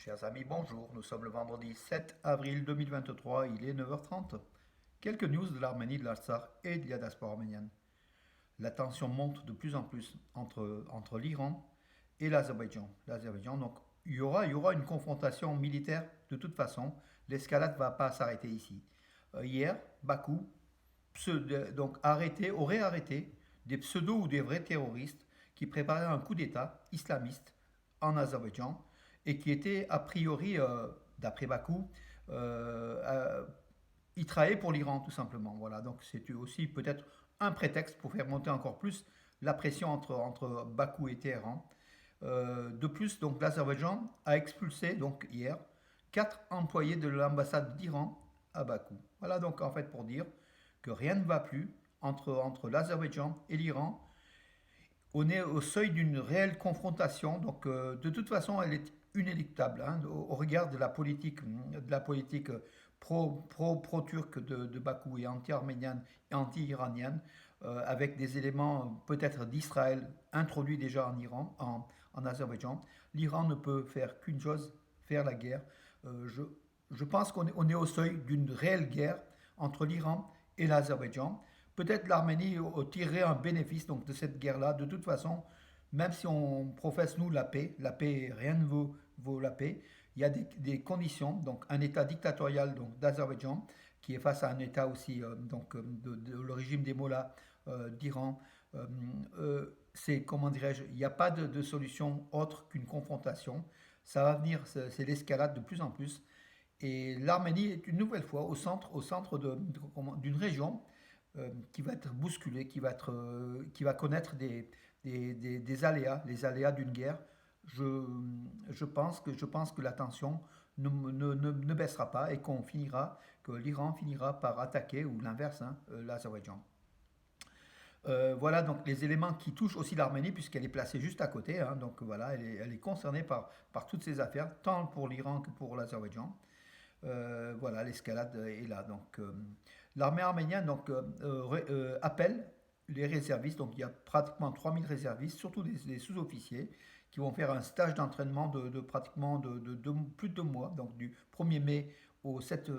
Chers amis, bonjour. Nous sommes le vendredi 7 avril 2023, il est 9h30. Quelques news de l'Arménie, de l'Artsakh et de la diaspora arménienne. La tension monte de plus en plus entre l'Iran et l'Azerbaïdjan. Donc, il y aura une confrontation militaire de toute façon. L'escalade ne va pas s'arrêter ici. Hier, Bakou aurait arrêté des pseudo ou des vrais terroristes qui préparaient un coup d'État islamiste en Azerbaïdjan et qui étaient a priori, d'après Bakou, euh, ils travaillaient pour l'Iran tout simplement. Voilà, donc c'est aussi peut-être un prétexte pour faire monter encore plus la pression entre Bakou et Téhéran. De plus, donc l'Azerbaïdjan a expulsé donc hier 4 employés de l'ambassade d'Iran à Bakou. Voilà donc en fait pour dire que rien ne va plus entre l'Azerbaïdjan et l'Iran. On est au seuil d'une réelle confrontation, donc de toute façon elle est inéluctable hein, au regard de la politique pro-turque de Bakou et anti-arménienne et anti-iranienne, avec des éléments peut-être d'Israël introduits déjà en Iran, en Azerbaïdjan. L'Iran ne peut faire qu'une chose, faire la guerre. Je pense qu'on est au seuil d'une réelle guerre entre l'Iran et l'Azerbaïdjan. Peut-être l'Arménie tirerait un bénéfice donc, de cette guerre-là. De toute façon, même si on professe, nous, la paix, rien ne vaut la paix, il y a des conditions. Donc, un État dictatorial donc, d'Azerbaïdjan, qui est face à un État aussi, le régime des mollahs d'Iran. C'est, comment dirais-je, il n'y a pas de solution autre qu'une confrontation. Ça va venir, c'est l'escalade de plus en plus. Et l'Arménie est une nouvelle fois au centre d'une région qui va être bousculée, qui va connaître des aléas, les aléas d'une guerre. Je, je pense que la tension ne baissera pas et que l'Iran finira par attaquer, ou l'inverse, hein, l'Azerbaïdjan. Voilà donc les éléments qui touchent aussi l'Arménie, puisqu'elle est placée juste à côté, hein, donc voilà, elle est concernée par toutes ces affaires, tant pour l'Iran que pour l'Azerbaïdjan. Voilà, l'escalade est là. Donc, l'armée arménienne appelle les réservistes. Donc, il y a pratiquement 3000 réservistes, surtout des sous-officiers, qui vont faire un stage d'entraînement de pratiquement plus de 2 mois, donc du 1er mai au 7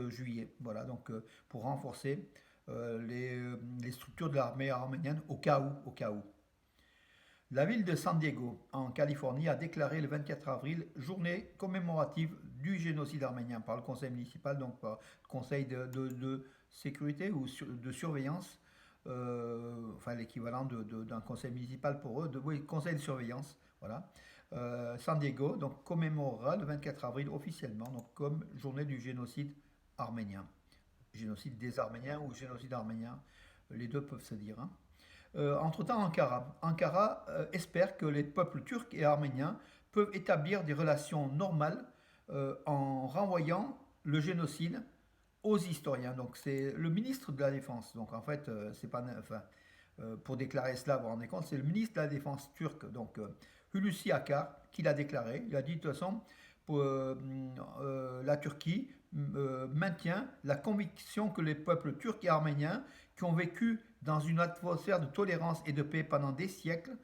juillet. Voilà, donc pour renforcer les structures de l'armée arménienne au cas où. La ville de San Diego, en Californie, a déclaré le 24 avril journée commémorative du génocide arménien par le conseil municipal, donc par le conseil de sécurité ou de surveillance, enfin l'équivalent d'un conseil municipal pour eux, oui, conseil de surveillance, voilà. San Diego donc commémorera le 24 avril officiellement donc comme journée du génocide arménien. Génocide des Arméniens ou génocide arménien, les deux peuvent se dire, hein. Entre-temps, Ankara espère que les peuples turcs et arméniens peuvent établir des relations normales en renvoyant le génocide aux historiens. Donc c'est le ministre de la Défense. Donc en fait, c'est pas, enfin, pour déclarer cela, vous vous rendez compte, c'est le ministre de la Défense turc, donc Hulusi Akar, qui l'a déclaré. Il a dit de toute façon, la Turquie maintient la conviction que les peuples turcs et arméniens qui ont vécu dans une atmosphère de tolérance et de paix pendant des siècles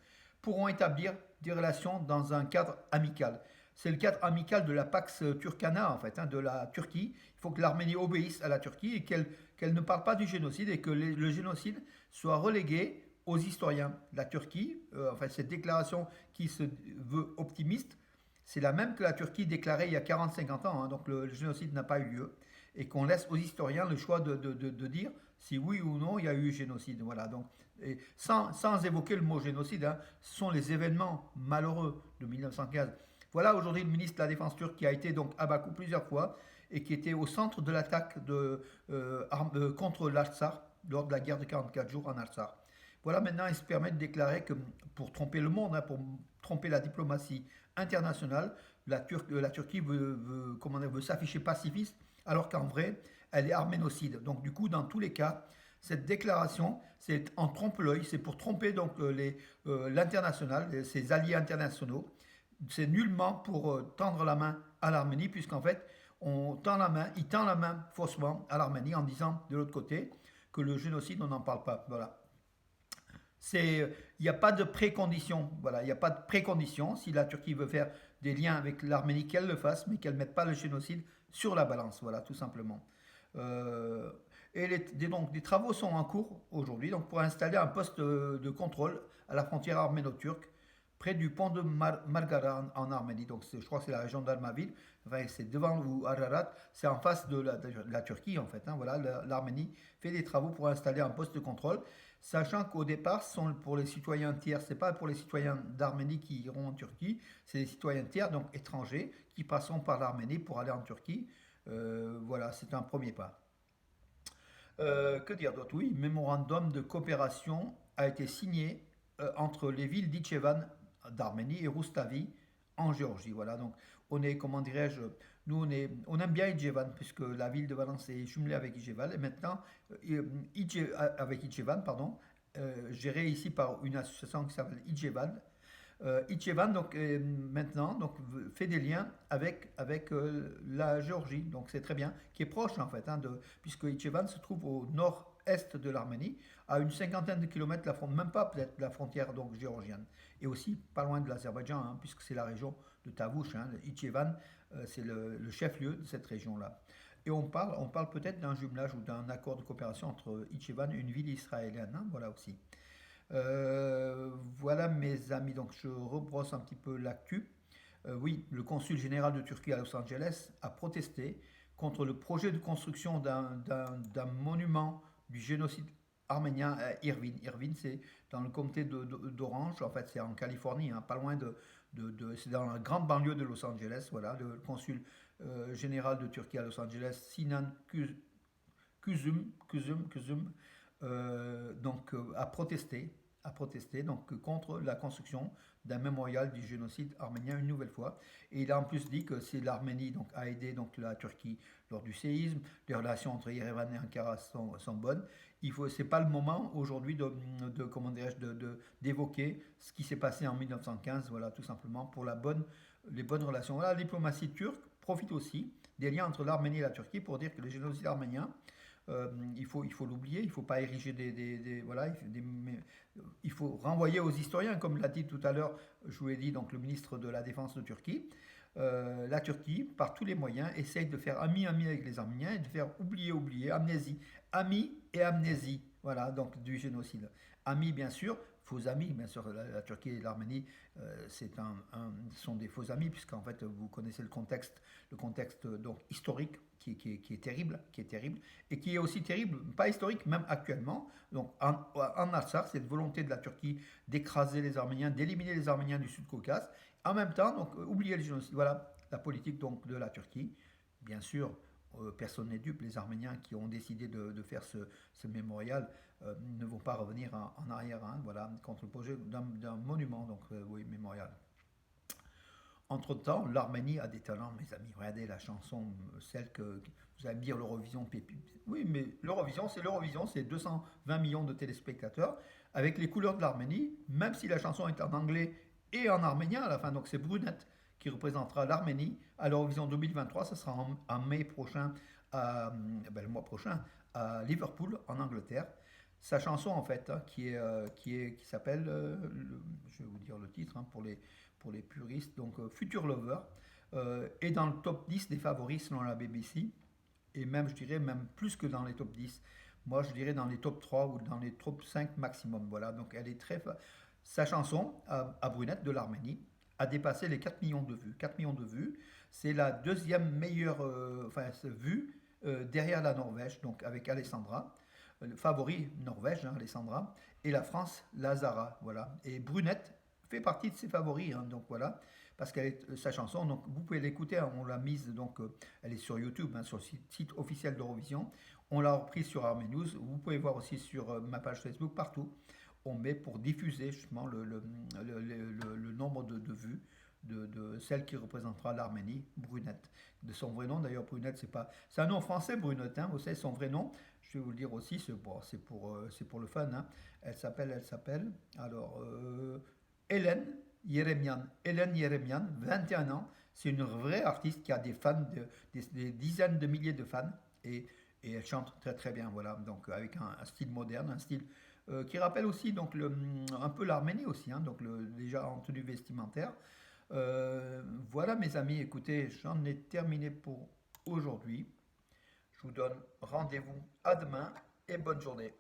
pourront établir des relations dans un cadre amical. C'est le cadre amical de la Pax Turcana, en fait, hein, de la Turquie. Il faut que l'Arménie obéisse à la Turquie et qu'elle ne parle pas du génocide et que le génocide soit relégué aux historiens. La Turquie, enfin cette déclaration qui se veut optimiste, c'est la même que la Turquie déclarait il y a 40-50 ans, hein, donc le génocide n'a pas eu lieu, et qu'on laisse aux historiens le choix de dire si oui ou non il y a eu génocide. Voilà, donc, et sans évoquer le mot génocide, hein, ce sont les événements malheureux de 1915. Voilà aujourd'hui le ministre de la Défense turc qui a été donc à Bakou plusieurs fois et qui était au centre de l'attaque contre l'Artsakh lors de la guerre de 44 jours en Artsakh. Voilà, maintenant, il se permet de déclarer que pour tromper le monde, hein, pour tromper la diplomatie internationale, la Turquie veut s'afficher pacifiste, alors qu'en vrai, elle est arménocide. Donc, du coup, dans tous les cas, cette déclaration, c'est en trompe-l'œil, c'est pour tromper donc l'international, ses alliés internationaux. C'est nullement pour tendre la main à l'Arménie, puisqu'en fait, il tend la main faussement à l'Arménie en disant de l'autre côté que le génocide, on n'en parle pas. Voilà. C'est, il n'y a pas de précondition. Voilà, il n'y a pas de précondition. Si la Turquie veut faire des liens avec l'Arménie, qu'elle le fasse, mais qu'elle ne mette pas le génocide sur la balance. Voilà, tout simplement. Euh, donc, des travaux sont en cours aujourd'hui donc pour installer un poste de contrôle à la frontière arméno-turque près du pont de Margara en Arménie. Donc, je crois que c'est la région d'Almavir. Enfin, c'est devant ou Ararat. C'est en face de la Turquie, en fait. Hein. Voilà, l'Arménie fait des travaux pour installer un poste de contrôle. Sachant qu'au départ, ce sont pour les citoyens tiers, c'est pas pour les citoyens d'Arménie qui iront en Turquie, c'est les citoyens tiers, donc étrangers, qui passeront par l'Arménie pour aller en Turquie. Voilà, c'est un premier pas. Que dire d'autre? Oui, mémorandum de coopération a été signé entre les villes d'Ichevan d'Arménie et Roustavi en Géorgie. Voilà, donc on est, comment dirais-je, nous on aime bien Ijevan puisque la ville de Valence est jumelée avec Ijevan et maintenant avec Ijevan, pardon, gérée ici par une association qui s'appelle Ijevan. Ichevan donc maintenant donc fait des liens avec la Géorgie, donc c'est très bien, qui est proche en fait, hein, puisque Ichevan se trouve au nord-est de l'Arménie, à une cinquantaine de kilomètres de la frontière, même pas peut-être de la frontière donc géorgienne, et aussi pas loin de l'Azerbaïdjan, hein, puisque c'est la région de Tavouche, hein, Ichevan, c'est le chef-lieu de cette région-là. Et on parle peut-être d'un jumelage ou d'un accord de coopération entre Ichevan et une ville israélienne, hein, voilà aussi. Voilà mes amis, donc je rebrosse un petit peu l'actu. Oui, le consul général de Turquie à Los Angeles a protesté contre le projet de construction d'un monument du génocide arménien à Irvine. Irvine, c'est dans le comté d'Orange, en fait c'est en Californie, hein, pas loin c'est dans la grande banlieue de Los Angeles. Voilà, le consul général de Turquie à Los Angeles, Sinan Kuzum, donc a protesté donc contre la construction d'un mémorial du génocide arménien une nouvelle fois. Et il a en plus dit que si l'Arménie donc a aidé donc la Turquie lors du séisme, les relations entre Yerevan et Ankara sont bonnes. C'est pas le moment aujourd'hui comment dirais-je, d'évoquer ce qui s'est passé en 1915. Voilà, tout simplement pour les bonnes relations. Voilà, la diplomatie turque profite aussi des liens entre l'Arménie et la Turquie pour dire que le génocide arménien il faut l'oublier, il ne faut pas ériger voilà, il faut renvoyer aux historiens, comme l'a dit tout à l'heure, je vous l'ai dit, donc le ministre de la Défense de Turquie. La Turquie, par tous les moyens, essaye de faire ami-ami avec les Arméniens et de faire oublier, amnésie. Ami et amnésie, voilà, donc du génocide. Amis, bien sûr, faux amis, bien sûr, la Turquie et l'Arménie, sont des faux amis, puisqu'en fait, vous connaissez le contexte donc historique qui est terrible, et qui est aussi terrible, pas historique, même actuellement. Donc en Artsakh, cette volonté de la Turquie d'écraser les Arméniens, d'éliminer les Arméniens du Sud-Caucase, en même temps, donc oublier le génocide. Voilà la politique donc de la Turquie. Bien sûr, personne n'est dupe. Les Arméniens qui ont décidé de faire ce mémorial ne vont pas revenir en arrière, hein, voilà, contre le projet d'un monument, donc oui, mémorial. Entre-temps, l'Arménie a des talents, mes amis. Regardez la chanson, celle que vous allez me dire l'Eurovision. Oui, mais l'Eurovision, c'est 220 millions de téléspectateurs avec les couleurs de l'Arménie, même si la chanson est en anglais et en arménien à la fin. Donc c'est Brunette qui représentera l'Arménie à l'Eurovision 2023. Ce sera en mai prochain, le mois prochain, à Liverpool, en Angleterre. Sa chanson, en fait, hein, qui s'appelle, je vais vous dire le titre hein, pour les puristes, donc Future Lover, est dans le top 10 des favoris selon la BBC, et même, je dirais, même plus que dans les top 10. Moi, je dirais dans les top 3 ou dans les top 5 maximum. Voilà, donc elle est sa chanson, à Brunette de l'Arménie, a dépassé les 4 millions de vues. 4 millions de vues, c'est la deuxième meilleure vue derrière la Norvège, donc avec Alessandra. Le favori Norvège, hein, Alessandra, et la France, Lazara, voilà. Et Brunette fait partie de ses favoris, hein, donc voilà, parce qu'elle est sa chanson, donc vous pouvez l'écouter, hein, on l'a mise, donc elle est sur YouTube, hein, sur le site officiel d'Eurovision, on l'a reprise sur Army News, vous pouvez voir aussi sur ma page Facebook, partout, on met pour diffuser justement le nombre de vues de celle qui représentera l'Arménie, Brunette. De son vrai nom, d'ailleurs, Brunette, c'est un nom français, Brunette, hein, vous savez, son vrai nom, je vais vous le dire aussi, c'est pour le fun, hein. Elle s'appelle, alors, Hélène Yeremian. Hélène Yeremian, 21 ans, c'est une vraie artiste qui a des fans, des dizaines de milliers de fans, et elle chante très très bien, voilà, donc avec un style moderne, un style qui rappelle aussi donc un peu l'Arménie aussi, hein, donc déjà en tenue vestimentaire. Voilà mes amis, écoutez, j'en ai terminé pour aujourd'hui. Je vous donne rendez-vous à demain et bonne journée.